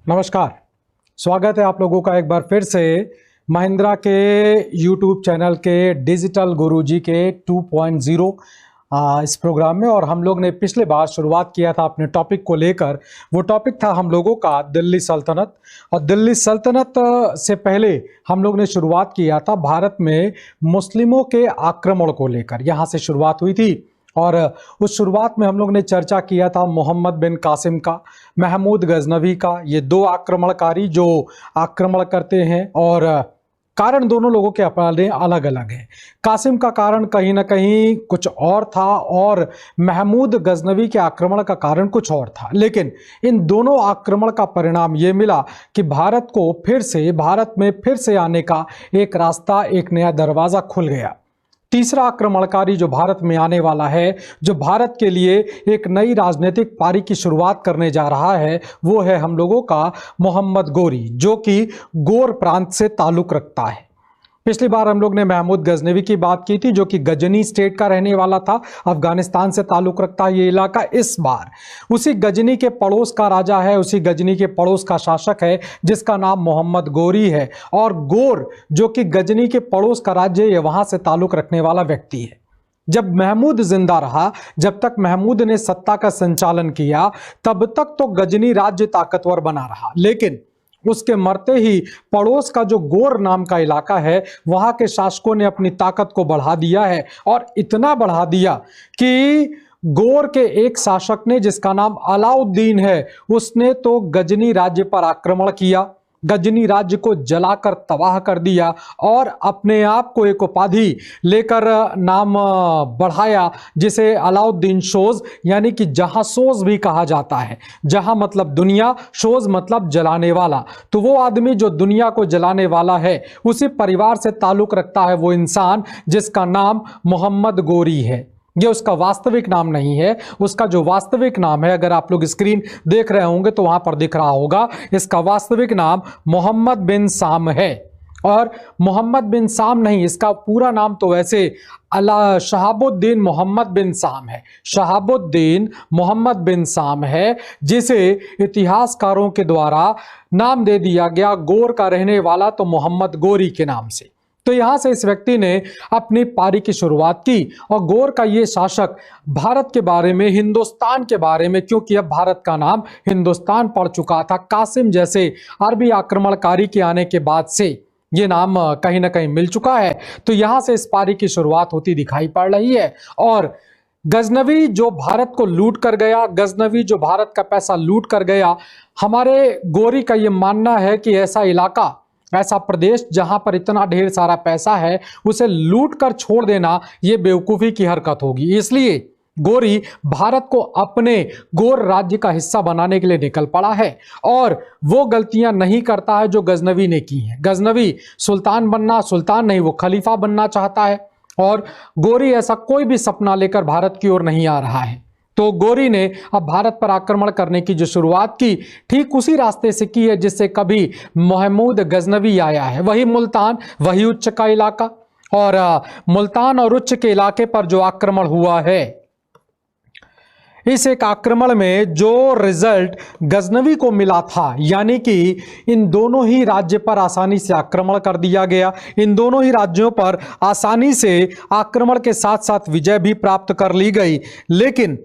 नमस्कार, स्वागत है आप लोगों का एक बार फिर से महिंद्रा के YouTube चैनल के डिजिटल गुरुजी के 2.0 इस प्रोग्राम में। और हम लोग ने पिछले बार शुरुआत किया था अपने टॉपिक को लेकर। वो टॉपिक था हम लोगों का दिल्ली सल्तनत। और दिल्ली सल्तनत से पहले हम लोग ने शुरुआत किया था भारत में मुस्लिमों के आक्रमण को लेकर, यहाँ से शुरुआत हुई थी। और उस शुरुआत में हम लोग ने चर्चा किया था मोहम्मद बिन कासिम का, महमूद गजनवी का। ये दो आक्रमणकारी जो आक्रमण करते हैं, और कारण दोनों लोगों के अपने अलग अलग हैं। कासिम का कारण कहीं ना कहीं कुछ और था और महमूद गजनवी के आक्रमण का कारण कुछ और था। लेकिन इन दोनों आक्रमण का परिणाम ये मिला कि भारत में फिर से आने का एक रास्ता, एक नया दरवाज़ा खुल गया। तीसरा आक्रमणकारी जो भारत में आने वाला है, जो भारत के लिए एक नई राजनीतिक पारी की शुरुआत करने जा रहा है, वो है हम लोगों का मोहम्मद गोरी, जो कि गोर प्रांत से ताल्लुक रखता है। पिछली बार हम लोग ने महमूद गजनवी की बात की थी, जो कि गजनी स्टेट का रहने वाला था, अफगानिस्तान से ताल्लुक रखता है ये इलाका। इस बार उसी गजनी के पड़ोस का राजा है, उसी गजनी के पड़ोस का शासक है, जिसका नाम मोहम्मद गोरी है। और गोर जो कि गजनी के पड़ोस का राज्य है, वहां से ताल्लुक रखने वाला व्यक्ति है। जब महमूद जिंदा रहा, जब तक महमूद ने सत्ता का संचालन किया, तब तक तो गजनी राज्य ताकतवर बना रहा। लेकिन उसके मरते ही पड़ोस का जो गोर नाम का इलाका है, वहां के शासकों ने अपनी ताकत को बढ़ा दिया है। और इतना बढ़ा दिया कि गोर के एक शासक ने, जिसका नाम अलाउद्दीन है, उसने तो गजनी राज्य पर आक्रमण किया, गजनी राज्य को जलाकर तबाह कर दिया और अपने आप को एक उपाधि लेकर नाम बढ़ाया, जिसे अलाउद्दीन सोज, यानी कि जहां सोज भी कहा जाता है। जहां मतलब दुनिया, सोज मतलब जलाने वाला। तो वो आदमी जो दुनिया को जलाने वाला है, उसी परिवार से ताल्लुक रखता है वो इंसान, जिसका नाम मोहम्मद गोरी है। ये उसका वास्तविक नाम नहीं है। उसका जो वास्तविक नाम है, अगर आप लोग स्क्रीन देख रहे होंगे तो वहां पर दिख रहा होगा, इसका वास्तविक नाम मोहम्मद बिन साम है। और मोहम्मद बिन साम नहीं, इसका पूरा नाम तो वैसे शहाबुद्दीन मोहम्मद बिन साम है। शहाबुद्दीन मोहम्मद बिन साम है, जिसे इतिहासकारों के द्वारा नाम दे दिया गया गोर का रहने वाला तो मोहम्मद गोरी के नाम से। तो यहां से इस व्यक्ति ने अपनी पारी की शुरुआत की। और गोर का ये शासक भारत के बारे में, हिंदुस्तान के बारे में, क्योंकि अब भारत का नाम हिंदुस्तान पड़ चुका था, कासिम जैसे अरबी आक्रमणकारी के आने के बाद से ये नाम कहीं ना कहीं मिल चुका है। तो यहां से इस पारी की शुरुआत होती दिखाई पड़ रही है। और गजनवी जो भारत को लूट कर गया, गजनवी जो भारत का पैसा लूट कर गया, हमारे गोरी का ये मानना है कि ऐसा इलाका, ऐसा प्रदेश जहां पर इतना ढेर सारा पैसा है, उसे लूट कर छोड़ देना ये बेवकूफ़ी की हरकत होगी। इसलिए गोरी भारत को अपने गोर राज्य का हिस्सा बनाने के लिए निकल पड़ा है। और वो गलतियां नहीं करता है जो गजनवी ने की हैं। गजनवी सुल्तान नहीं, वो खलीफा बनना चाहता है। और गोरी ऐसा कोई भी सपना लेकर भारत की ओर नहीं आ रहा है। तो गोरी ने अब भारत पर आक्रमण करने की जो शुरुआत की, ठीक उसी रास्ते से की है जिससे कभी महमूद गजनवी आया है। वही मुल्तान, वही उच्च का इलाका। और मुल्तान और उच्च के इलाके पर जो आक्रमण हुआ है, इस एक आक्रमण में जो रिजल्ट गजनवी को मिला था, यानी कि इन दोनों ही राज्य पर आसानी से आक्रमण कर दिया गया। इन दोनों ही राज्यों पर आसानी से आक्रमण के साथ साथ विजय भी प्राप्त कर ली गई। लेकिन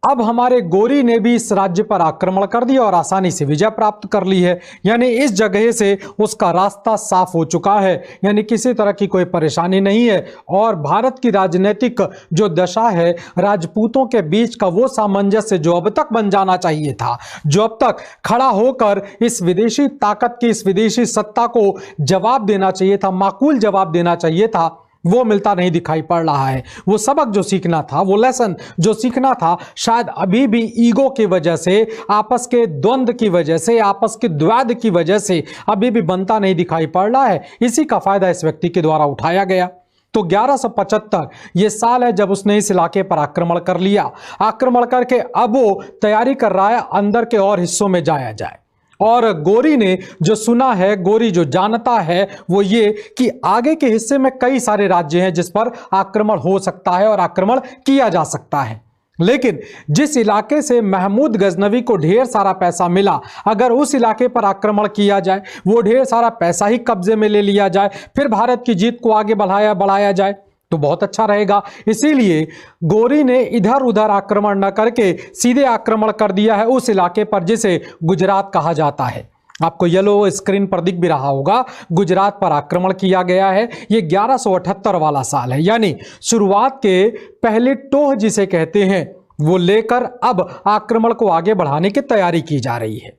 अब हमारे गोरी ने भी इस राज्य पर आक्रमण कर दिया और आसानी से विजय प्राप्त कर ली है। यानी इस जगह से उसका रास्ता साफ हो चुका है, यानी किसी तरह की कोई परेशानी नहीं है। और भारत की राजनीतिक जो दशा है, राजपूतों के बीच का वो सामंजस्य जो अब तक बन जाना चाहिए था, जो अब तक खड़ा होकर इस विदेशी ताकत की, इस विदेशी सत्ता को जवाब देना चाहिए था, माकूल जवाब देना चाहिए था, वो मिलता नहीं दिखाई पड़ रहा है। वो सबक जो सीखना था, वो लेसन जो सीखना था, शायद अभी भी ईगो की वजह से, आपस के द्वंद्व की वजह से, आपस के द्वैध की वजह से अभी भी बनता नहीं दिखाई पड़ रहा है। इसी का फायदा इस व्यक्ति के द्वारा उठाया गया। तो 1175 ये साल है जब उसने इस इलाके पर आक्रमण कर लिया। आक्रमण करके अब वो तैयारी कर रहा है अंदर के और हिस्सों में जाया जाए। और गोरी ने जो सुना है, गोरी जो जानता है, वो ये कि आगे के हिस्से में कई सारे राज्य हैं जिस पर आक्रमण हो सकता है और आक्रमण किया जा सकता है। लेकिन जिस इलाके से महमूद गजनवी को ढेर सारा पैसा मिला, अगर उस इलाके पर आक्रमण किया जाए, वो ढेर सारा पैसा ही कब्जे में ले लिया जाए, फिर भारत की जीत को आगे बढ़ाया जाए तो बहुत अच्छा रहेगा। इसीलिए गोरी ने इधर उधर आक्रमण न करके सीधे आक्रमण कर दिया है उस इलाके पर जिसे गुजरात कहा जाता है। आपको येलो स्क्रीन पर दिख भी रहा होगा, गुजरात पर आक्रमण किया गया है। ये 1178 वाला साल है, यानी शुरुआत के पहले टोह जिसे कहते हैं वो लेकर अब आक्रमण को आगे बढ़ाने की तैयारी की जा रही है।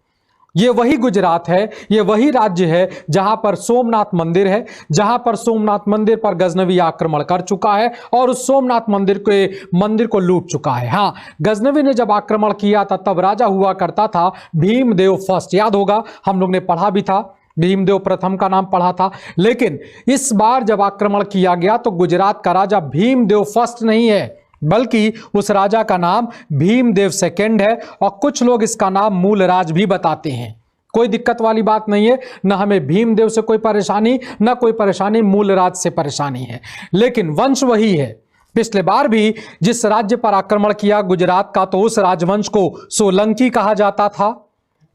ये वही गुजरात है, ये वही राज्य है जहां पर सोमनाथ मंदिर है, जहां पर सोमनाथ मंदिर पर गजनवी आक्रमण कर चुका है और उस सोमनाथ मंदिर को लूट चुका है। हाँ, गजनवी ने जब आक्रमण किया था तब राजा हुआ करता था भीमदेव फर्स्ट, याद होगा, हम लोग ने पढ़ा भी था, भीमदेव प्रथम का नाम पढ़ा था। लेकिन इस बार जब आक्रमण किया गया तो गुजरात का राजा भीमदेव फर्स्ट नहीं है, बल्कि उस राजा का नाम भीमदेव सेकंड है और कुछ लोग इसका नाम मूलराज भी बताते हैं। कोई दिक्कत वाली बात नहीं है, न हमें भीमदेव से कोई परेशानी, न कोई परेशानी मूलराज से परेशानी है, लेकिन वंश वही है। पिछले बार भी जिस राज्य पर आक्रमण किया गुजरात का, तो उस राजवंश को सोलंकी कहा जाता था।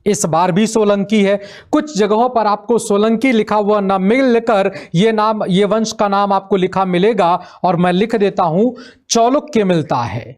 इस बार भी सोलंकी है। कुछ जगहों पर आपको सोलंकी लिखा हुआ न मिलकर ये वंश का नाम आपको लिखा मिलेगा, और मैं लिख देता हूं चालुक्य मिलता है।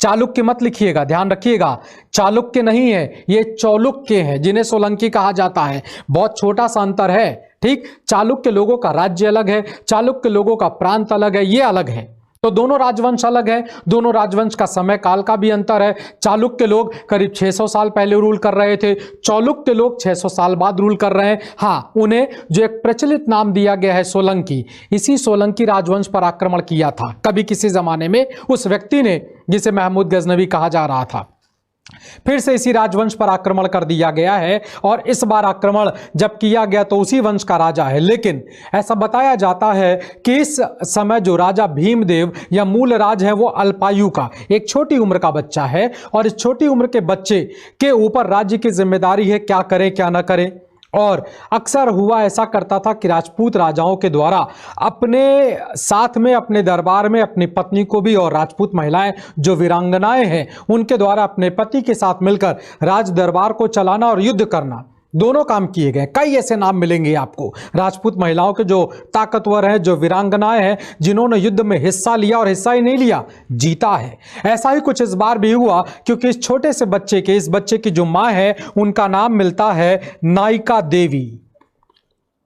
चालुक्य मत लिखिएगा, ध्यान रखिएगा, चालुक्य नहीं है, ये चालुक्य है जिन्हें सोलंकी कहा जाता है। बहुत छोटा सा अंतर है, ठीक। चालुक्य लोगों का राज्य अलग है, चालुक्य लोगों का प्रांत अलग है, ये अलग है। तो दोनों राजवंश अलग है, दोनों राजवंश का समय काल का भी अंतर है। चालुक्य लोग करीब 600 साल पहले रूल कर रहे थे, चालुक्य लोग 600 साल बाद रूल कर रहे हैं। हाँ, उन्हें जो एक प्रचलित नाम दिया गया है सोलंकी, इसी सोलंकी राजवंश पर आक्रमण किया था कभी किसी जमाने में उस व्यक्ति ने जिसे महमूद गजनवी कहा जा रहा था। फिर से इसी राजवंश पर आक्रमण कर दिया गया है, और इस बार आक्रमण जब किया गया तो उसी वंश का राजा है। लेकिन ऐसा बताया जाता है कि इस समय जो राजा भीमदेव या मूल राज है वो अल्पायु का, एक छोटी उम्र का बच्चा है, और इस छोटी उम्र के बच्चे के ऊपर राज्य की जिम्मेदारी है क्या करे क्या ना करे। और अक्सर हुआ ऐसा करता था कि राजपूत राजाओं के द्वारा अपने साथ में, अपने दरबार में अपनी पत्नी को भी, और राजपूत महिलाएं जो वीरांगनाएं हैं उनके द्वारा अपने पति के साथ मिलकर राज दरबार को चलाना और युद्ध करना, दोनों काम किए गए। कई ऐसे नाम मिलेंगे आपको राजपूत महिलाओं के जो ताकतवर हैं, जो वीरांगनाएं हैं, जिन्होंने युद्ध में हिस्सा लिया, और हिस्सा ही नहीं लिया, जीता है। ऐसा ही कुछ इस बार भी हुआ, क्योंकि इस छोटे से बच्चे के, इस बच्चे की जो मां है उनका नाम मिलता है नायिका देवी।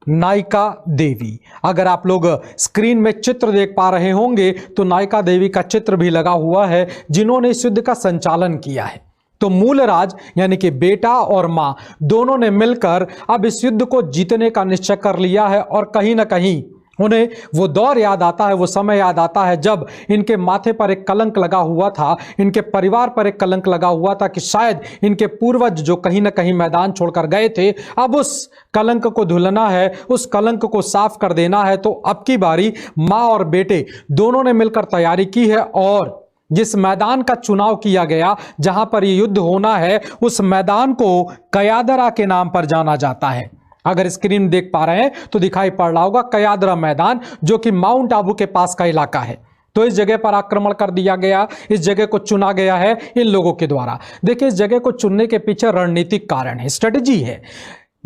नायिका देवी, अगर आप लोग स्क्रीन में चित्र देख पा रहे होंगे तो नायिका देवी का चित्र भी लगा हुआ है, जिन्होंने इस युद्ध का संचालन किया है। तो मूलराज यानी कि बेटा और मां दोनों ने मिलकर अब इस युद्ध को जीतने का निश्चय कर लिया है, और कहीं ना कहीं उन्हें वो दौर याद आता है, वो समय याद आता है जब इनके माथे पर एक कलंक लगा हुआ था, इनके परिवार पर एक कलंक लगा हुआ था कि शायद इनके पूर्वज जो कहीं ना कहीं मैदान छोड़कर गए थे, अब उस कलंक को धुलना है, उस कलंक को साफ कर देना है। तो अब की बारी मां और बेटे दोनों ने मिलकर तैयारी की है, और जिस मैदान का चुनाव किया गया जहां पर यह युद्ध होना है, उस मैदान को कयादरा के नाम पर जाना जाता है। अगर स्क्रीन देख पा रहे हैं तो दिखाई पड़ रहा होगा कयादरा मैदान, जो कि माउंट आबू के पास का इलाका है। तो इस जगह पर आक्रमण कर दिया गया, इस जगह को चुना गया है इन लोगों के द्वारा। देखिए, इस जगह को चुनने के पीछे रणनीतिक कारण है, स्ट्रेटजी है।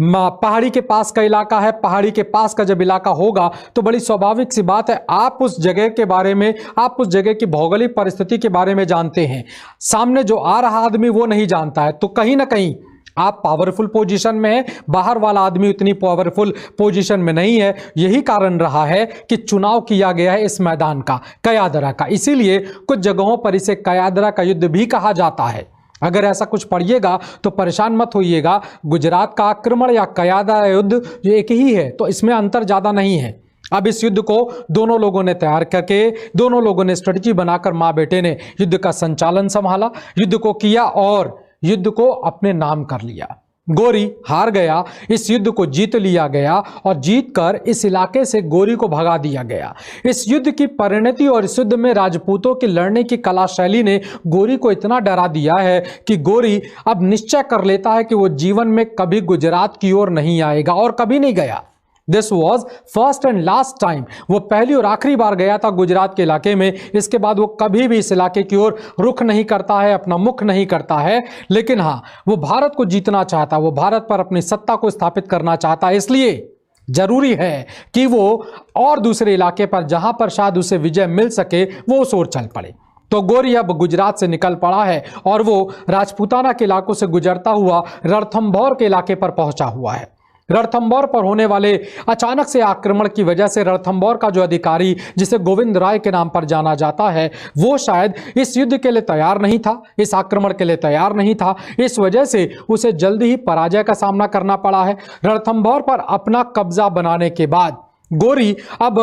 पहाड़ी के पास का इलाका है, पहाड़ी के पास का जब इलाका होगा तो बड़ी स्वाभाविक सी बात है, आप उस जगह के बारे में, आप उस जगह की भौगोलिक परिस्थिति के बारे में जानते हैं, सामने जो आ रहा आदमी वो नहीं जानता है, तो कहीं ना कहीं आप पावरफुल पोजीशन में है, बाहर वाला आदमी उतनी पावरफुल पोजीशन में नहीं है। यही कारण रहा है कि चुनाव किया गया है इस मैदान का, कयादरा का। इसीलिए कुछ जगहों पर इसे कयादरा का युद्ध भी कहा जाता है। अगर ऐसा कुछ पढ़िएगा तो परेशान मत होइएगा, गुजरात का आक्रमण या कयादरा युद्ध जो एक ही है, तो इसमें अंतर ज़्यादा नहीं है। अब इस युद्ध को दोनों लोगों ने तैयार करके, दोनों लोगों ने स्ट्रेटजी बनाकर माँ बेटे ने युद्ध का संचालन संभाला, युद्ध को किया और युद्ध को अपने नाम कर लिया। गोरी हार गया, इस युद्ध को जीत लिया गया, और जीतकर इस इलाके से गोरी को भगा दिया गया। इस युद्ध की परिणति और इस युद्ध में राजपूतों की लड़ने की कला शैली ने गोरी को इतना डरा दिया है कि गोरी अब निश्चय कर लेता है कि वो जीवन में कभी गुजरात की ओर नहीं आएगा, और कभी नहीं गया। This was first and last time. वो पहली और आखिरी बार गया था गुजरात के इलाके में। इसके बाद वो कभी भी इस इलाके की ओर रुख नहीं करता है, अपना मुख नहीं करता है। लेकिन हाँ, वो भारत को जीतना चाहता, वो भारत पर अपनी सत्ता को स्थापित करना चाहता। इसलिए जरूरी है कि वो और दूसरे इलाके पर जहां पर शायद उसे विजय मिल सके वो उस ओर चल पड़े। तो गोरी अब गुजरात से निकल पड़ा है और वो राजपूताना के इलाकों से गुजरता हुआ रणथंभौर के इलाके पर पहुंचा हुआ है। रणथंभौर पर होने वाले अचानक से आक्रमण की वजह से रणथंभौर का जो अधिकारी, जिसे गोविंद राय के नाम पर जाना जाता है, वो शायद इस युद्ध के लिए तैयार नहीं था, इस आक्रमण के लिए तैयार नहीं था। इस वजह से उसे जल्दी ही पराजय का सामना करना पड़ा है। रणथंभौर पर अपना कब्जा बनाने के बाद गोरी अब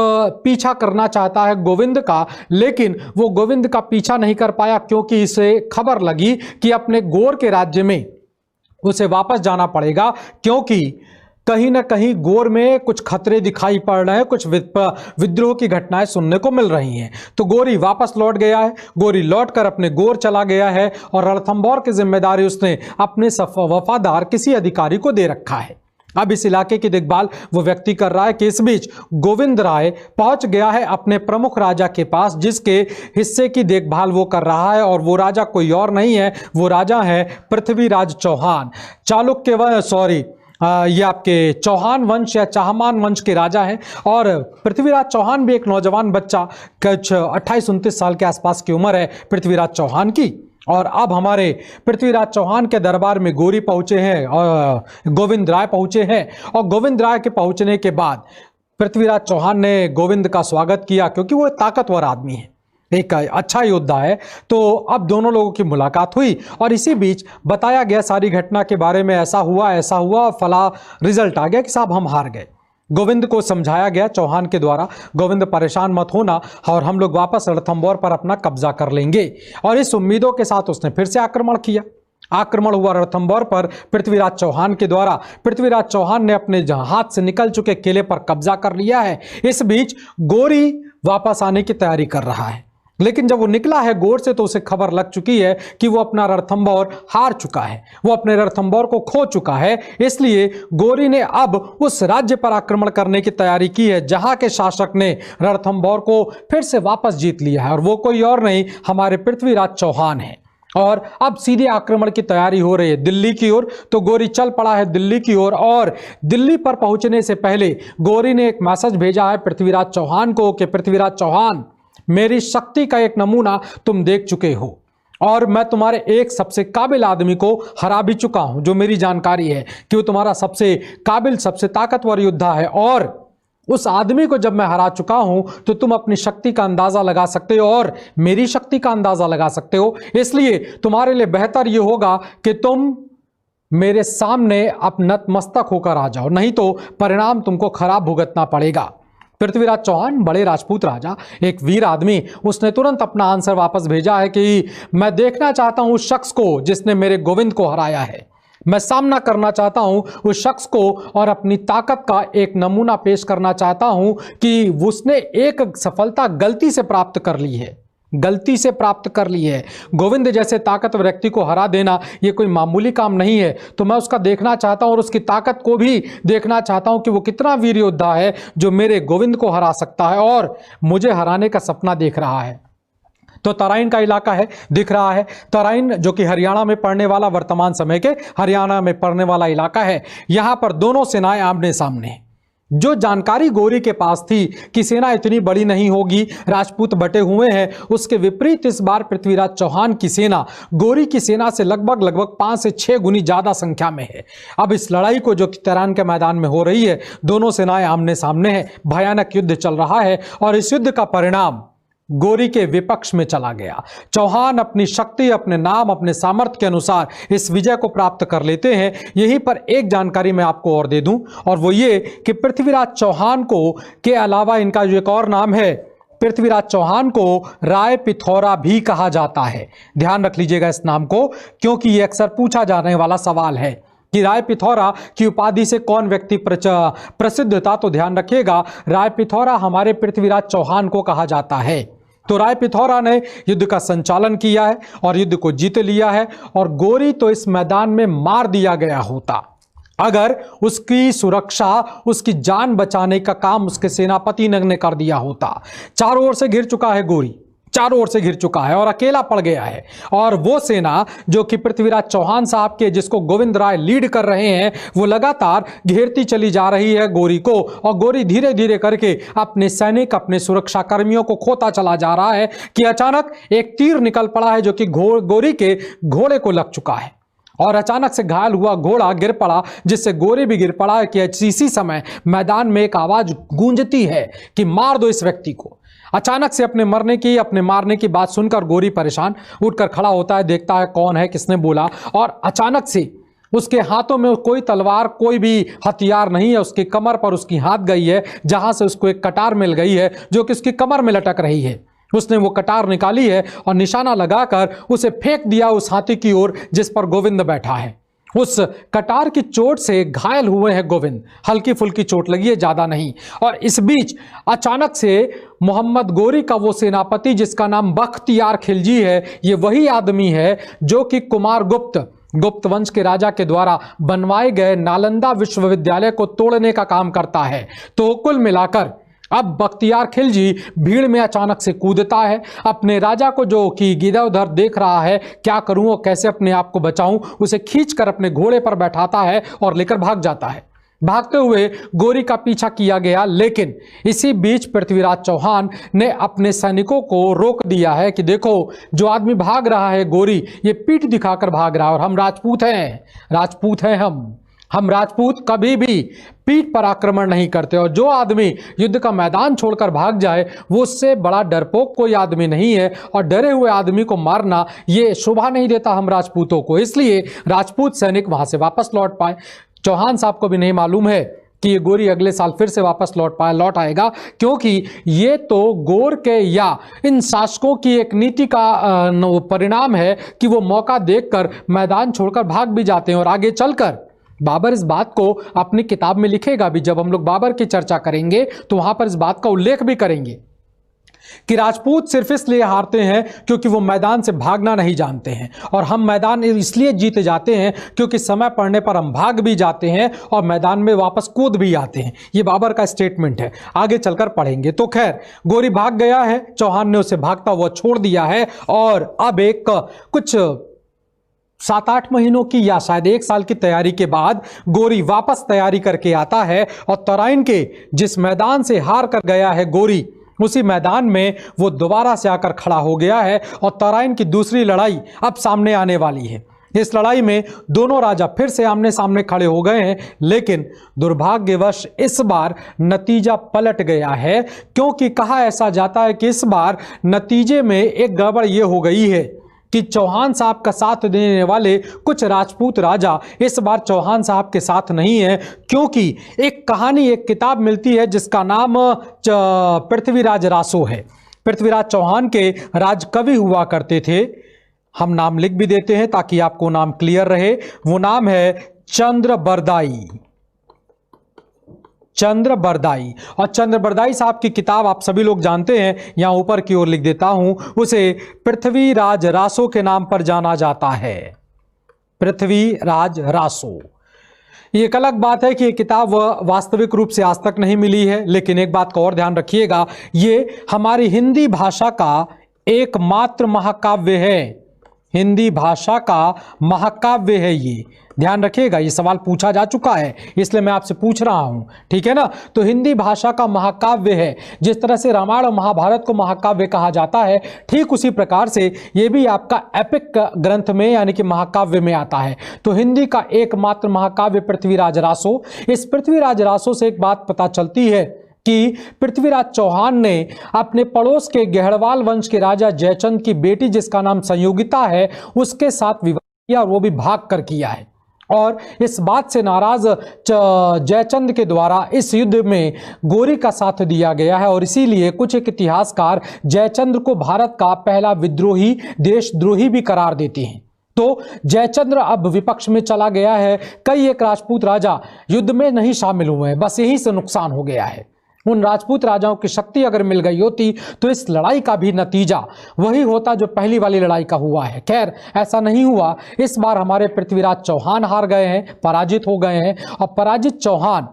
पीछा करना चाहता है गोविंद का, लेकिन वो गोविंद का पीछा नहीं कर पाया क्योंकि इसे खबर लगी कि अपने गोर के राज्य में उसे वापस जाना पड़ेगा, क्योंकि कहीं ना कहीं गोर में कुछ खतरे दिखाई पड़ रहे हैं, कुछ विद्रोह की घटनाएं सुनने को मिल रही हैं। तो गोरी वापस लौट गया है। गोरी लौटकर अपने गोर चला गया है और रणथंभौर की जिम्मेदारी उसने अपने वफादार किसी अधिकारी को दे रखा है। अब इस इलाके की देखभाल वो व्यक्ति कर रहा है कि इस बीच गोविंद राय पहुंच गया है अपने प्रमुख राजा के पास, जिसके हिस्से की देखभाल वो कर रहा है। और वो राजा कोई और नहीं है, वो राजा है पृथ्वीराज चौहान। ये आपके चौहान वंश या चाहमान वंश के राजा हैं। और पृथ्वीराज चौहान भी एक नौजवान बच्चा, कुछ 28-29 साल के आसपास की उम्र है पृथ्वीराज चौहान की। और अब हमारे पृथ्वीराज चौहान के दरबार में गोरी पहुंचे हैं और गोविंद राय पहुंचे हैं। और गोविंद राय के पहुंचने के बाद पृथ्वीराज चौहान ने गोविंद का स्वागत किया, क्योंकि वो एक ताकतवर आदमी है, एक अच्छा योद्धा है। तो अब दोनों लोगों की मुलाकात हुई और इसी बीच बताया गया सारी घटना के बारे में, ऐसा हुआ, फला रिजल्ट आ गया कि साहब हम हार गए। गोविंद को समझाया गया चौहान के द्वारा, गोविंद परेशान मत होना और हम लोग वापस रणथंभौर पर अपना कब्जा कर लेंगे। और इस उम्मीदों के साथ उसने फिर से आक्रमण किया। आक्रमण हुआ रणथंभौर पर पृथ्वीराज चौहान के द्वारा। पृथ्वीराज चौहान ने अपने हाथ से निकल चुके किले पर कब्जा कर लिया है। इस बीच गोरी वापस आने की तैयारी कर रहा है, लेकिन जब वो निकला है गोर से तो उसे खबर लग चुकी है कि वो अपना रणथंभौर हार चुका है, वो अपने रणथंभौर को खो चुका है। इसलिए गोरी ने अब उस राज्य पर आक्रमण करने की तैयारी की है जहां के शासक ने रणथंभौर को फिर से वापस जीत लिया है, और वो कोई और नहीं, हमारे पृथ्वीराज चौहान है। और अब सीधे आक्रमण की तैयारी हो रही है दिल्ली की ओर। तो गोरी चल पड़ा है दिल्ली की ओर, और दिल्ली पर पहुंचने से पहले गोरी ने एक मैसेज भेजा है पृथ्वीराज चौहान को कि पृथ्वीराज चौहान, मेरी शक्ति का एक नमूना तुम देख चुके हो और मैं तुम्हारे एक सबसे काबिल आदमी को हरा भी चुका हूं, जो मेरी जानकारी है कि वो तुम्हारा सबसे काबिल, सबसे ताकतवर योद्धा है। और उस आदमी को जब मैं हरा चुका हूं तो तुम अपनी शक्ति का अंदाजा लगा सकते हो और मेरी शक्ति का अंदाजा लगा सकते हो। इसलिए तुम्हारे लिए बेहतर यह होगा कि तुम मेरे सामने अब नतमस्तक होकर आ जाओ, नहीं तो परिणाम तुमको खराब भुगतना पड़ेगा। पृथ्वीराज चौहान, बड़े राजपूत राजा, एक वीर आदमी, उसने तुरंत अपना आंसर वापस भेजा है कि मैं देखना चाहता हूं उस शख्स को जिसने मेरे गोविंद को हराया है। मैं सामना करना चाहता हूं उस शख्स को और अपनी ताकत का एक नमूना पेश करना चाहता हूं कि उसने एक सफलता गलती से प्राप्त कर ली है, गलती से प्राप्त कर ली है। गोविंद जैसे ताकतवर व्यक्ति को हरा देना यह कोई मामूली काम नहीं है। तो मैं उसका देखना चाहता हूं और उसकी ताकत को भी देखना चाहता हूं कि वो कितना वीर योद्धा है जो मेरे गोविंद को हरा सकता है और मुझे हराने का सपना देख रहा है। तो तराइन का इलाका है, दिख रहा है तराइन, जो कि हरियाणा में पड़ने वाला, वर्तमान समय के हरियाणा में पड़ने वाला इलाका है। यहां पर दोनों सेनाएं आमने सामने हैं। जो जानकारी गोरी के पास थी कि सेना इतनी बड़ी नहीं होगी, राजपूत बटे हुए हैं, उसके विपरीत इस बार पृथ्वीराज चौहान की सेना गोरी की सेना से लगभग 5 से 6 गुनी ज्यादा संख्या में है। अब इस लड़ाई को जो कि तराइन के मैदान में हो रही है, दोनों सेनाएं आमने सामने हैं, भयानक युद्ध चल रहा है और इस युद्ध का परिणाम गोरी के विपक्ष में चला गया। चौहान अपनी शक्ति, अपने नाम, अपने सामर्थ्य के अनुसार इस विजय को प्राप्त कर लेते हैं। यहीं पर एक जानकारी मैं आपको और दे दूं, और वो ये कि पृथ्वीराज चौहान को के अलावा इनका जो एक और नाम है, पृथ्वीराज चौहान को राय पिथौरा भी कहा जाता है। ध्यान रख लीजिएगा इस नाम को, क्योंकि ये अक्सर पूछा जाने वाला सवाल है कि राय पिथौरा की उपाधि से कौन व्यक्ति प्रसिद्ध था। तो ध्यान रखिएगा, राय पिथौरा हमारे पृथ्वीराज चौहान को कहा जाता है। तो राय पिथौरा ने युद्ध का संचालन किया है और युद्ध को जीत लिया है, और गोरी तो इस मैदान में मार दिया गया होता अगर उसकी सुरक्षा, उसकी जान बचाने का काम उसके सेनापति ने कर दिया होता। चारों ओर से घिर चुका है गोरी, चारों ओर से घिर चुका है और अकेला पड़ गया है। और वो सेना जो कि पृथ्वीराज चौहान साहब के, जिसको गोविंद राय लीड कर रहे हैं, वो लगातार घेरती चली जा रही है गोरी को। और गोरी धीरे धीरे करके अपने सैनिक, अपने सुरक्षा कर्मियों को खोता चला जा रहा है कि अचानक एक तीर निकल पड़ा है जो कि गोरी के घोड़े को लग चुका है। और अचानक से घायल हुआ घोड़ा गिर पड़ा, जिससे गोरी भी गिर पड़ा कि इसी समय मैदान में एक आवाज गूंजती है कि मार दो इस व्यक्ति को। अचानक से अपने मारने की बात सुनकर गोरी परेशान उठकर खड़ा होता है, देखता है कौन है, किसने बोला। और अचानक से उसके हाथों में कोई तलवार, कोई भी हथियार नहीं है। उसकी कमर पर उसकी हाथ गई है, जहां से उसको एक कटार मिल गई है जो कि उसकी कमर में लटक रही है। उसने वो कटार निकाली है और निशाना लगाकर उसे फेंक दिया उस हाथी की ओर जिस पर गोविंद बैठा है। उस कटार की चोट से घायल हुए हैं गोविंद, हल्की फुल्की चोट लगी है, ज्यादा नहीं। और इस बीच अचानक से मोहम्मद गोरी का वो सेनापति जिसका नाम बख्तियार खिलजी है, ये वही आदमी है जो कि कुमार गुप्त वंश के राजा के द्वारा बनवाए गए नालंदा विश्वविद्यालय को तोड़ने का काम करता है। तो कुल मिलाकर अब बख्तियार खिलजी भीड़ में अचानक से कूदता है, अपने राजा को जो कि इधर उधर देख रहा है, क्या करूं और कैसे अपने आप को बचाऊं, उसे खींचकर अपने घोड़े पर बैठाता है और लेकर भाग जाता है। भागते हुए गोरी का पीछा किया गया, लेकिन इसी बीच पृथ्वीराज चौहान ने अपने सैनिकों को रोक दिया है कि देखो, जो आदमी भाग रहा है गोरी, ये पीठ दिखाकर भाग रहा है और हम राजपूत हैं हम राजपूत कभी भी पीठ पर आक्रमण नहीं करते। और जो आदमी युद्ध का मैदान छोड़कर भाग जाए, वो उससे बड़ा डरपोक कोई आदमी नहीं है। और डरे हुए आदमी को मारना ये शोभा नहीं देता हम राजपूतों को। इसलिए राजपूत सैनिक वहां से वापस लौट पाए। चौहान साहब को भी नहीं मालूम है कि ये गोरी अगले साल फिर से वापस लौट आएगा, क्योंकि ये तो गोर के या इन शासकों की एक नीति का परिणाम है कि वो मौका देखकर मैदान छोड़कर भाग भी जाते हैं। और आगे चलकर बाबर इस बात को अपनी किताब में लिखेगा भी। जब हम लोग बाबर की चर्चा करेंगे तो वहां पर इस बात का उल्लेख भी करेंगे कि राजपूत सिर्फ इसलिए हारते हैं क्योंकि वो मैदान से भागना नहीं जानते हैं, और हम मैदान इसलिए जीत जाते हैं क्योंकि समय पड़ने पर हम भाग भी जाते हैं और मैदान में वापस कूद भी आते हैं। ये बाबर का स्टेटमेंट है, आगे चलकर पढ़ेंगे। तो खैर, गोरी भाग गया है, चौहान ने उसे भागता हुआ छोड़ दिया है। और अब एक कुछ 7-8 महीनों की या शायद 1 साल की तैयारी के बाद गोरी वापस तैयारी करके आता है। और तराइन के जिस मैदान से हार कर गया है गोरी, उसी मैदान में वो दोबारा से आकर खड़ा हो गया है। और तराइन की दूसरी लड़ाई अब सामने आने वाली है। इस लड़ाई में दोनों राजा फिर से आमने सामने खड़े हो गए हैं, लेकिन दुर्भाग्यवश इस बार नतीजा पलट गया है। क्योंकि कहा ऐसा जाता है कि इस बार नतीजे में एक गड़बड़ ये हो गई है कि चौहान साहब का साथ देने वाले कुछ राजपूत राजा इस बार चौहान साहब के साथ नहीं है। क्योंकि एक कहानी, एक किताब मिलती है जिसका नाम पृथ्वीराज रासो है। पृथ्वीराज चौहान के राजकवि हुआ करते थे, हम नाम लिख भी देते हैं ताकि आपको नाम क्लियर रहे। वो नाम है चंद्रबरदाई। और चंद्रबरदाई साहब की किताब आप सभी लोग जानते हैं, यहां ऊपर की ओर लिख देता हूं, उसे पृथ्वीराज रासो के नाम पर जाना जाता है। पृथ्वीराज रासो। ये एक अलग बात है कि ये किताब वास्तविक रूप से आज तक नहीं मिली है, लेकिन एक बात का और ध्यान रखिएगा, ये हमारी हिंदी भाषा का एकमात्र महाकाव्य है। हिंदी भाषा का महाकाव्य है ये, ध्यान रखिएगा। ये सवाल पूछा जा चुका है, इसलिए मैं आपसे पूछ रहा हूं, ठीक है ना। तो हिंदी भाषा का महाकाव्य है। जिस तरह से रामायण और महाभारत को महाकाव्य कहा जाता है, ठीक उसी प्रकार से ये भी आपका एपिक ग्रंथ में यानी कि महाकाव्य में आता है। तो हिंदी का एकमात्र महाकाव्य पृथ्वीराज रासो। इस पृथ्वीराज रासो से एक बात पता चलती है कि पृथ्वीराज चौहान ने अपने पड़ोस के गहड़वाल वंश के राजा जयचंद की बेटी जिसका नाम संयोगिता है, उसके साथ विवाह किया, और वो भी भाग कर किया है। और इस बात से नाराज जयचंद के द्वारा इस युद्ध में गोरी का साथ दिया गया है। और इसीलिए कुछ एक इतिहासकार जयचंद्र को भारत का पहला विद्रोही, देशद्रोही भी करार देते हैं। तो जयचंद्र अब विपक्ष में चला गया है। कई एक राजपूत राजा युद्ध में नहीं शामिल हुए हैं, बस यही से नुकसान हो गया है। उन राजपूत राजाओं की शक्ति अगर मिल गई होती तो इस लड़ाई का भी नतीजा वही होता जो पहली वाली लड़ाई का हुआ है। खैर, ऐसा नहीं हुआ। इस बार हमारे पृथ्वीराज चौहान हार गए हैं, पराजित हो गए हैं। और पराजित चौहान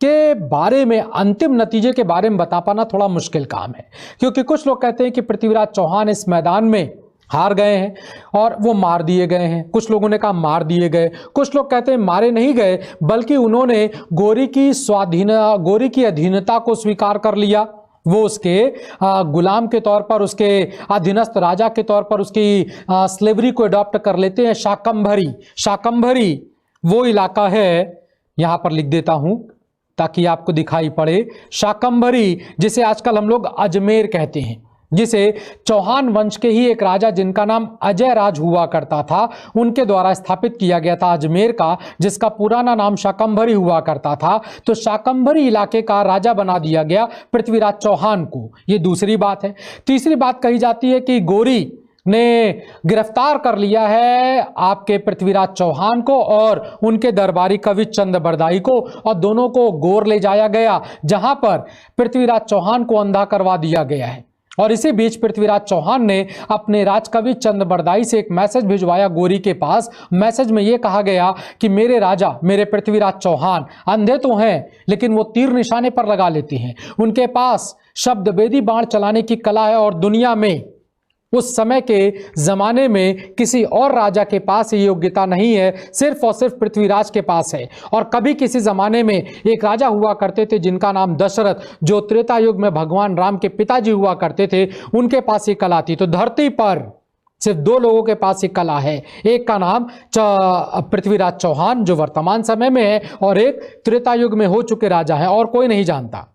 के बारे में, अंतिम नतीजे के बारे में बता पाना थोड़ा मुश्किल काम है, क्योंकि कुछ लोग कहते हैं कि पृथ्वीराज चौहान इस मैदान में हार गए हैं और वो मार दिए गए हैं। कुछ लोगों ने कहा मार दिए गए, कुछ लोग कहते हैं मारे नहीं गए, बल्कि उन्होंने गोरी की अधीनता को स्वीकार कर लिया। वो उसके गुलाम के तौर पर, उसके अधीनस्थ राजा के तौर पर उसकी स्लेवरी को अडॉप्ट कर लेते हैं। शाकंभरी वो इलाका है, यहां पर लिख देता हूं ताकि आपको दिखाई पड़े। शाकंभरी, जिसे आजकल हम लोग अजमेर कहते हैं, जिसे चौहान वंश के ही एक राजा जिनका नाम अजय राज हुआ करता था, उनके द्वारा स्थापित किया गया था अजमेर का, जिसका पुराना नाम शाकंभरी हुआ करता था। तो शाकंभरी इलाके का राजा बना दिया गया पृथ्वीराज चौहान को। ये दूसरी बात है। तीसरी बात कही जाती है कि गोरी ने गिरफ्तार कर लिया है आपके पृथ्वीराज चौहान को और उनके दरबारी कवि चंद्रबरदाई को, और दोनों को गोर ले जाया गया, जहां पर पृथ्वीराज चौहान को अंधा करवा दिया गया है। और इसी बीच पृथ्वीराज चौहान ने अपने राजकवि चंद्रबरदाई से एक मैसेज भिजवाया गोरी के पास। मैसेज में यह कहा गया कि मेरे राजा, मेरे पृथ्वीराज चौहान अंधे तो हैं, लेकिन वो तीर निशाने पर लगा लेते हैं। उनके पास शब्दभेदी बाण चलाने की कला है, और दुनिया में उस समय के जमाने में किसी और राजा के पास ये योग्यता नहीं है, सिर्फ और सिर्फ पृथ्वीराज के पास है। और कभी किसी जमाने में एक राजा हुआ करते थे जिनका नाम दशरथ, जो त्रेता युग में भगवान राम के पिताजी हुआ करते थे, उनके पास ये कला थी। तो धरती पर सिर्फ दो लोगों के पास ये कला है, एक का नाम पृथ्वीराज चौहान जो वर्तमान समय में है, और एक त्रेता युग में हो चुके राजा है, और कोई नहीं जानता।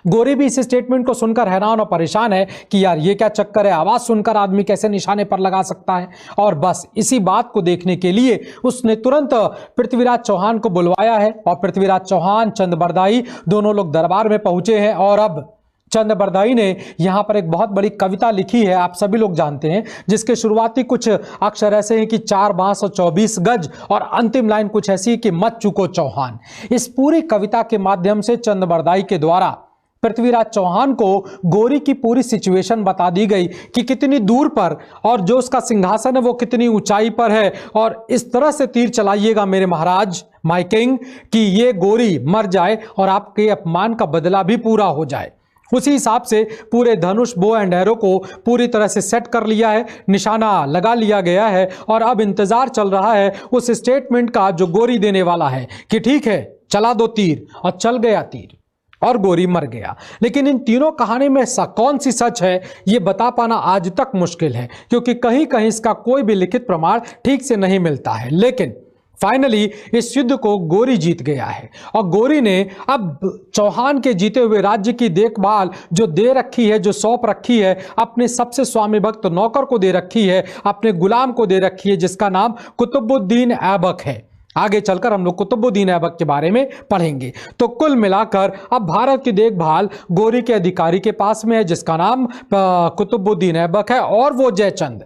गोरी भी इस स्टेटमेंट को सुनकर हैरान और परेशान है कि यार ये क्या चक्कर है, आवाज सुनकर आदमी कैसे निशाने पर लगा सकता है। और बस इसी बात को देखने के लिए उसने तुरंत पृथ्वीराज चौहान को बुलवाया है, और पृथ्वीराज चौहान, चंद्रबरदाई दोनों लोग दरबार में पहुंचे हैं। और अब चंद्रबरदाई ने यहां पर एक बहुत बड़ी कविता लिखी है, आप सभी लोग जानते हैं, जिसके शुरुआती कुछ अक्षर ऐसे हैं कि 4 बांस और 24 गज, और अंतिम लाइन कुछ ऐसी कि मत चुको चौहान। इस पूरी कविता के माध्यम से चंद्रबरदाई के द्वारा पृथ्वीराज चौहान को गोरी की पूरी सिचुएशन बता दी गई कि कितनी दूर पर, और जो उसका सिंहासन है वो कितनी ऊंचाई पर है, और इस तरह से तीर चलाइएगा मेरे महाराज, माय किंग, कि ये गोरी मर जाए और आपके अपमान का बदला भी पूरा हो जाए। उसी हिसाब से पूरे धनुष, बो एंड एरो को पूरी तरह से सेट कर लिया है, निशाना लगा लिया गया है, और अब इंतजार चल रहा है उस स्टेटमेंट का जो गोरी देने वाला है कि ठीक है चला दो तीर, और चल गया तीर और गोरी मर गया। लेकिन इन तीनों कहानी में कौन सी सच है ये बता पाना आज तक मुश्किल है, क्योंकि कहीं कहीं इसका कोई भी लिखित प्रमाण ठीक से नहीं मिलता है। लेकिन फाइनली इस युद्ध को गोरी जीत गया है, और गोरी ने अब चौहान के जीते हुए राज्य की देखभाल जो दे रखी है, जो सौंप रखी है, अपने सबसे स्वामी भक्त नौकर को दे रखी है, अपने गुलाम को दे रखी है, जिसका नाम कुतुबुद्दीन ऐबक है। आगे चलकर हम लोग कुतुबुद्दीन ऐबक के बारे में पढ़ेंगे। तो कुल मिलाकर अब भारत की देखभाल गोरी के अधिकारी के पास में है, जिसका नाम कुतुबुद्दीन ऐबक है, और वो जयचंद,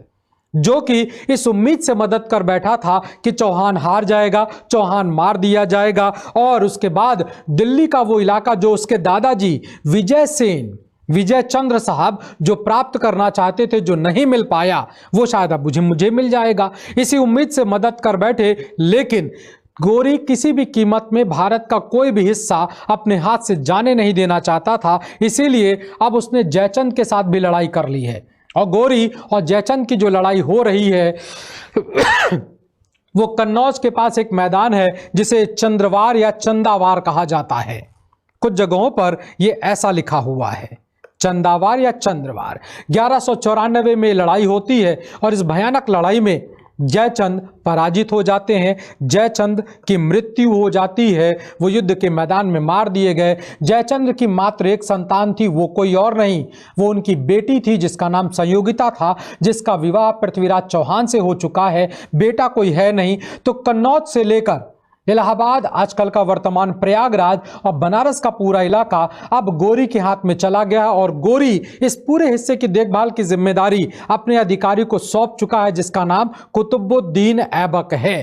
जो कि इस उम्मीद से मदद कर बैठा था कि चौहान हार जाएगा, चौहान मार दिया जाएगा, और उसके बाद दिल्ली का वो इलाका जो उसके दादाजी विजय चंद्र साहब जो प्राप्त करना चाहते थे, जो नहीं मिल पाया, वो शायद अब मुझे मिल जाएगा, इसी उम्मीद से मदद कर बैठे। लेकिन गोरी किसी भी कीमत में भारत का कोई भी हिस्सा अपने हाथ से जाने नहीं देना चाहता था, इसीलिए अब उसने जयचंद के साथ भी लड़ाई कर ली है। और गोरी और जयचंद की जो लड़ाई हो रही है वो कन्नौज के पास एक मैदान है जिसे चंद्रवार या चंदावार कहा जाता है। कुछ जगहों पर यह ऐसा लिखा हुआ है, चंदावार या चंद्रवार। 1194 में लड़ाई होती है, और इस भयानक लड़ाई में जयचंद पराजित हो जाते हैं, जयचंद की मृत्यु हो जाती है, वो युद्ध के मैदान में मार दिए गए। जयचंद की मात्र एक संतान थी, वो कोई और नहीं, वो उनकी बेटी थी जिसका नाम संयोगिता था, जिसका विवाह पृथ्वीराज चौहान से हो चुका है, बेटा कोई है नहीं। तो कन्नौज से लेकर इलाहाबाद, आजकल का वर्तमान प्रयागराज, और बनारस का पूरा इलाका अब गोरी के हाथ में चला गया, और गोरी इस पूरे हिस्से की देखभाल की जिम्मेदारी अपने अधिकारी को सौंप चुका है, जिसका नाम कुतुबुद्दीन ऐबक है।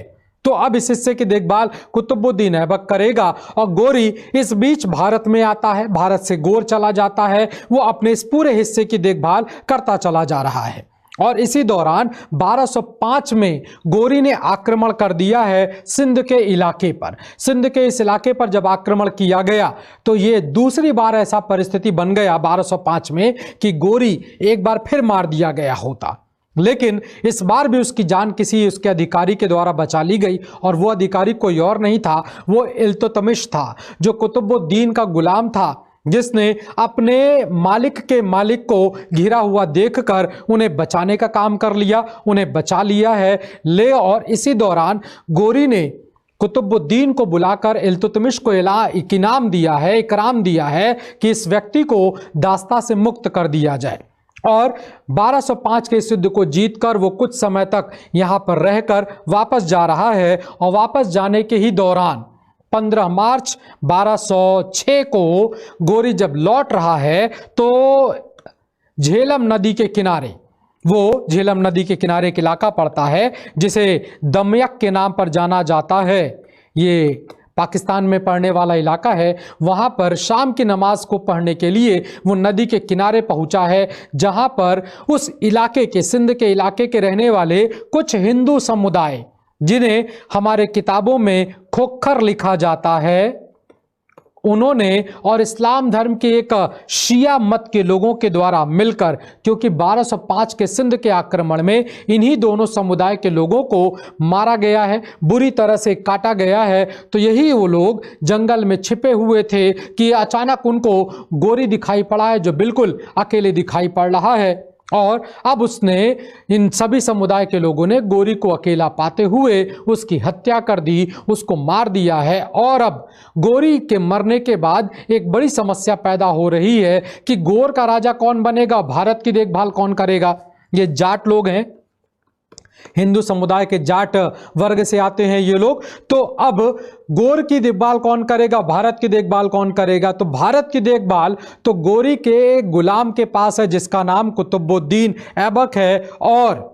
तो अब इस हिस्से की देखभाल कुतुबुद्दीन ऐबक करेगा और गोरी इस बीच भारत में आता है, भारत से गोर चला जाता है, वो अपने इस पूरे हिस्से की देखभाल करता चला जा रहा है। और इसी दौरान 1205 में गोरी ने आक्रमण कर दिया है सिंध के इलाके पर। सिंध के इस इलाके पर जब आक्रमण किया गया तो ये दूसरी बार ऐसा परिस्थिति बन गया 1205 में कि गोरी एक बार फिर मार दिया गया होता, लेकिन इस बार भी उसकी जान किसी उसके अधिकारी के द्वारा बचा ली गई। और वो अधिकारी कोई और नहीं था, वो इल्तुतमिश था, जो कुतुबुद्दीन का गुलाम था, जिसने अपने मालिक के मालिक को घिरा हुआ देखकर उन्हें बचाने का काम कर लिया, उन्हें बचा लिया है। और इसी दौरान गोरी ने कुतुबुद्दीन को बुलाकर इल्तुतमिश को इनाम दिया है, इकराम दिया है कि इस व्यक्ति को दास्ता से मुक्त कर दिया जाए। और 1205 के इस युद्ध को जीतकर वो कुछ समय तक यहाँ पर रहकर वापस जा रहा है। और वापस जाने के ही दौरान 15 मार्च 1206 को गोरी जब लौट रहा है तो झेलम नदी के किनारे, वो झेलम नदी के किनारे एक इलाका पड़ता है जिसे दमयक के नाम पर जाना जाता है, ये पाकिस्तान में पड़ने वाला इलाका है। वहाँ पर शाम की नमाज को पढ़ने के लिए वो नदी के किनारे पहुँचा है, जहाँ पर उस इलाके के, सिंध के इलाके के रहने वाले कुछ हिंदू समुदाय, जिन्हें हमारे किताबों में खोखर लिखा जाता है, उन्होंने और इस्लाम धर्म के एक शिया मत के लोगों के द्वारा मिलकर, क्योंकि 1205 के सिंध के आक्रमण में इन्हीं दोनों समुदाय के लोगों को मारा गया है, बुरी तरह से काटा गया है, तो यही वो लोग जंगल में छिपे हुए थे कि अचानक उनको गोरी दिखाई पड़ा है, जो बिल्कुल अकेले दिखाई पड़ रहा है। और अब उसने, इन सभी समुदाय के लोगों ने गोरी को अकेला पाते हुए उसकी हत्या कर दी, उसको मार दिया है। और अब गोरी के मरने के बाद एक बड़ी समस्या पैदा हो रही है कि गोर का राजा कौन बनेगा, भारत की देखभाल कौन करेगा। ये जाट लोग हैं, हिंदू समुदाय के जाट वर्ग से आते हैं ये लोग। तो अब गोर की देखभाल कौन करेगा, भारत की देखभाल कौन करेगा? तो भारत की देखभाल तो गोरी के गुलाम के पास है, जिसका नाम कुतुबुद्दीन ऐबक है। और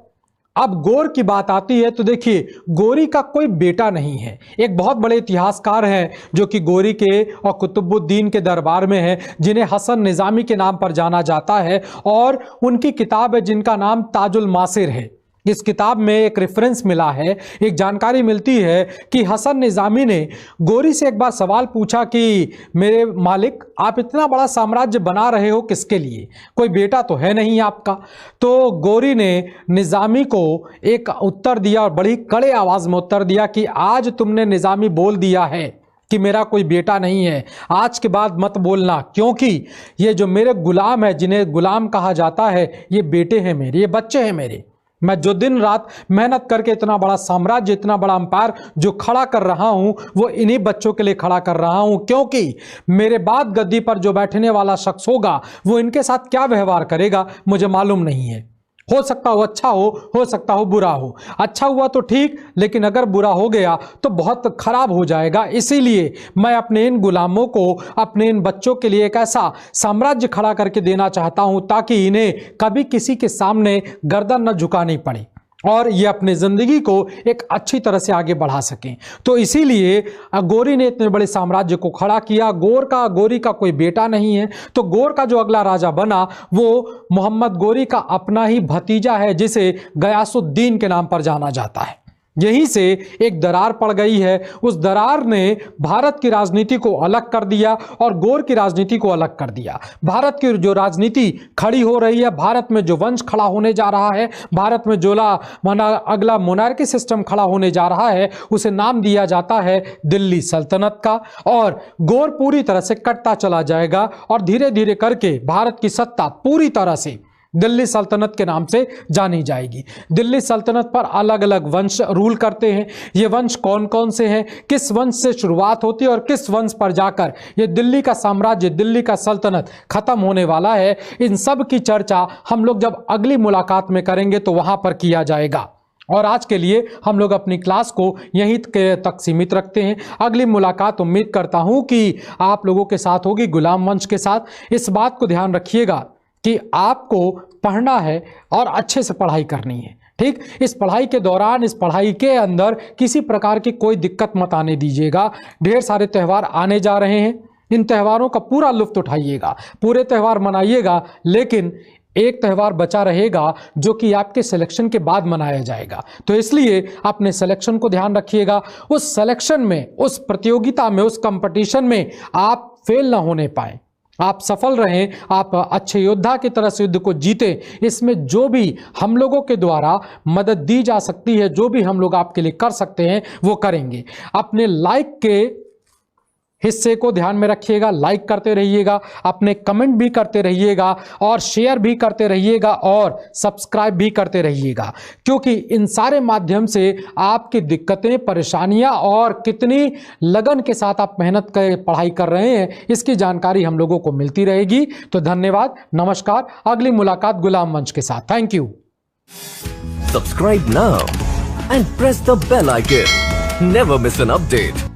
अब गोर की बात आती है तो देखिए, गोरी का कोई बेटा नहीं है। एक बहुत बड़े इतिहासकार हैं जो कि गोरी के और कुतुबुद्दीन के दरबार में हैं, जिन्हें हसन निज़ामी के नाम पर जाना जाता है। और उनकी किताब है जिनका नाम ताजुल मासिर है। इस किताब में एक रेफरेंस मिला है, एक जानकारी मिलती है कि हसन निज़ामी ने गोरी से एक बार सवाल पूछा कि मेरे मालिक, आप इतना बड़ा साम्राज्य बना रहे हो किसके लिए? कोई बेटा तो है नहीं आपका। तो गोरी ने निज़ामी को एक उत्तर दिया और बड़ी कड़े आवाज़ में उत्तर दिया कि आज तुमने निज़ामी बोल दिया है कि मेरा कोई बेटा नहीं है, आज के बाद मत बोलना, क्योंकि ये जो मेरे गुलाम है, जिन्हें गुलाम कहा जाता है, ये बेटे हैं मेरे, ये बच्चे हैं मेरे। मैं जो दिन रात मेहनत करके इतना बड़ा साम्राज्य, इतना बड़ा अंपायर जो खड़ा कर रहा हूं, वो इन्हीं बच्चों के लिए खड़ा कर रहा हूं, क्योंकि मेरे बाद गद्दी पर जो बैठने वाला शख्स होगा वो इनके साथ क्या व्यवहार करेगा मुझे मालूम नहीं है। हो सकता हो अच्छा हो सकता हो बुरा हो। अच्छा हुआ तो ठीक, लेकिन अगर बुरा हो गया तो बहुत खराब हो जाएगा। इसीलिए मैं अपने इन गुलामों को, अपने इन बच्चों के लिए एक ऐसा साम्राज्य खड़ा करके देना चाहता हूं ताकि इन्हें कभी किसी के सामने गर्दन न झुकानी पड़े और ये अपनी ज़िंदगी को एक अच्छी तरह से आगे बढ़ा सकें। तो इसीलिए गोरी ने इतने बड़े साम्राज्य को खड़ा किया। गोरी का कोई बेटा नहीं है, तो गोर का जो अगला राजा बना वो मोहम्मद गोरी का अपना ही भतीजा है, जिसे गयासुद्दीन के नाम पर जाना जाता है। यहीं से एक दरार पड़ गई है। उस दरार ने भारत की राजनीति को अलग कर दिया और गोर की राजनीति को अलग कर दिया। भारत की जो राजनीति खड़ी हो रही है, भारत में जो वंश खड़ा होने जा रहा है, भारत में जो अगला मोनार्की सिस्टम खड़ा होने जा रहा है, उसे नाम दिया जाता है दिल्ली सल्तनत का। और गोर पूरी तरह से कटता चला जाएगा और धीरे धीरे करके भारत की सत्ता पूरी तरह से दिल्ली सल्तनत के नाम से जानी जाएगी। दिल्ली सल्तनत पर अलग अलग वंश रूल करते हैं। ये वंश कौन कौन से हैं, किस वंश से शुरुआत होती है और किस वंश पर जाकर ये दिल्ली का साम्राज्य, दिल्ली का सल्तनत खत्म होने वाला है, इन सब की चर्चा हम लोग जब अगली मुलाकात में करेंगे तो वहां पर किया जाएगा। और आज के लिए हम लोग अपनी क्लास को यहीं तक सीमित रखते हैं। अगली मुलाकात उम्मीद करता हूं कि आप लोगों के साथ होगी, गुलाम वंश के साथ। इस बात को ध्यान रखिएगा कि आपको पढ़ना है और अच्छे से पढ़ाई करनी है, ठीक, इस पढ़ाई के दौरान, इस पढ़ाई के अंदर किसी प्रकार की कोई दिक्कत मत आने दीजिएगा। ढेर सारे त्यौहार आने जा रहे हैं, इन त्यौहारों का पूरा लुत्फ उठाइएगा, पूरे त्यौहार मनाइएगा, लेकिन एक त्यौहार बचा रहेगा जो कि आपके सिलेक्शन के बाद मनाया जाएगा। तो इसलिए अपने सिलेक्शन को ध्यान रखिएगा। उस सिलेक्शन में, उस प्रतियोगिता में, उस कंपटीशन में आप फेल ना होने पाए, आप सफल रहें, आप अच्छे योद्धा की तरह से युद्ध को जीते। इसमें जो भी हम लोगों के द्वारा मदद दी जा सकती है, जो भी हम लोग आपके लिए कर सकते हैं, वो करेंगे। अपने लाइक के हिस्से को ध्यान में रखिएगा, लाइक करते रहिएगा, अपने कमेंट भी करते रहिएगा और शेयर भी करते रहिएगा और सब्सक्राइब भी करते रहिएगा, क्योंकि इन सारे माध्यम से आपकी दिक्कतें, परेशानियां और कितनी लगन के साथ आप मेहनत कर पढ़ाई कर रहे हैं, इसकी जानकारी हम लोगों को मिलती रहेगी। तो धन्यवाद, नमस्कार। अगली मुलाकात गुलाम मंच के साथ। Thank you. Subscribe now and press the bell icon. Never miss an update.